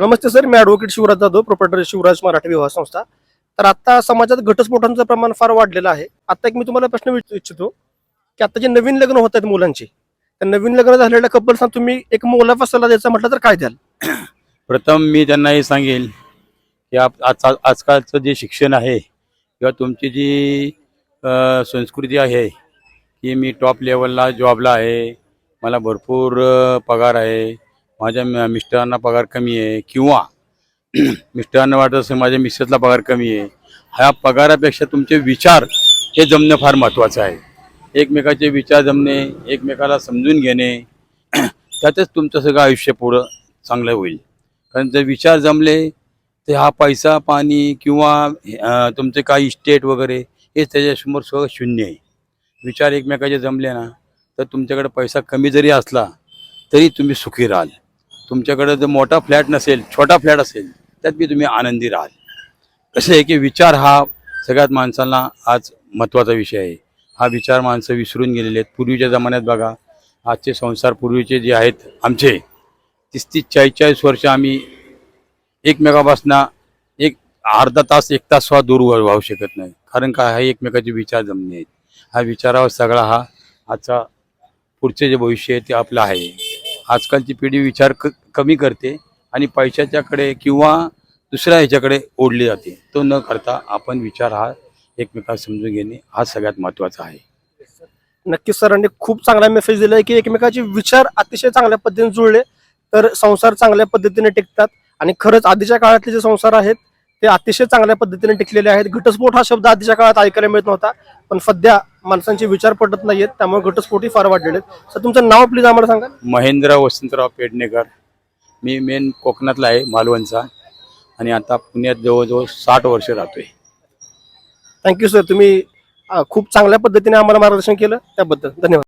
नमस्ते sir, मी advocate Shivraj Jadhav, proprietor Shivraj Marathi विवाह संस्था. तर आता समाजात घटस्फोटांचं प्रमाण फार वाढलेलं आहे. आता एक मी तुम्हाला प्रश्न विचारू इच्छितो की आता जे नवीन लग्न होत आहेत मुलांची, तर नवीन लग्न झालेल्या कपल्सना तुम्ही एक मोलाचा सल्ला द्यायचा म्हटलं तर काय द्याल? प्रथम मी त्यांना हे सांगेल की आजकालचं जे शिक्षण आहे किंवा तुमची जी संस्कृती आहे की मी टॉप लेवलला जॉबला आहे, मला भरपूर पगार आहे, माझ्या मिस्टरांना पगार कमी आहे किंवा मिस्टरांना वाटत असेल माझ्या मिसेसला पगार कमी आहे, ह्या पगारापेक्षा तुमचे विचार हे जमणं फार महत्त्वाचं आहे. एकमेकाचे विचार जमणे, एकमेकाला समजून घेणे, त्यातच तुमचं सगळं आयुष्य पुढं चांगलं होईल. कारण जर विचार जमले तर हा पैसा पाणी किंवा तुमचे काही इस्टेट वगैरे हे त्याच्यासमोर सगळं शून्य आहे. विचार एकमेकाचे जमले ना तर तुमच्याकडे पैसा कमी जरी असला तरी तुम्ही सुखी राहाल. तुमच्याकडे जर मोठा फ्लॅट नसेल, छोटा फ्लॅट असेल, त्यात बी तुम्ही आनंदी राहाल. कसं आहे की विचार हा सगळ्यात माणसांना आज महत्त्वाचा विषय आहे. हा विचार माणसं विसरून गेलेले आहेत. पूर्वीच्या जमान्यात बघा, आजचे संसार पूर्वीचे जे आहेत आमचे 30-40 वर्ष आम्ही एकमेकापासून एक अर्धा तास 1 तास सुद्धा दूर राहू शकत नाही. कारण काय, हा एकमेकाचे विचार जमणे आहेत. हा विचारावर सगळा हा आजचा पुढचे जे भविष्य आहे ते आपलं आहे. आजकालची पिढी विचार कमी करते आणि पैशाच्याकडे किंवा दुसऱ्या ह्याच्याकडे ओढली जाते. तो न करता आपण विचार हा एकमेकाला समजून घेणे हा सगळ्यात महत्त्वाचा आहे. नक्कीच सरांनी खूप चांगला मेसेज दिलाय की एकमेकाचे विचार अतिशय चांगल्या पद्धतीने जुळले तर संसार चांगल्या पद्धतीने टिकतात. आणि खरंच आधीच्या काळातले जे संसार आहेत ते अतिशय चांगल्या पद्धतीने टिकलेले आहेत. घटस्फोट हा शब्द आधीच्या काळात ऐकायला मिळत नव्हता, पण सध्या माणसांचे विचार पटत नाहीयेत, त्यामुळे घटस्फोटही फार वाढलेले आहेत. सर, तुमचं नाव प्लीज आम्हाला सांगा. महेंद्र वसंतराव पेडणेकर. मी मेन कोकणातला आहे, मालवणचा, आणि आता पुण्यात जवळजवळ 60 वर्ष राहतोय. थँक्यू सर, तुम्ही खूप चांगल्या पद्धतीने आम्हाला मार्गदर्शन केलं त्याबद्दल धन्यवाद.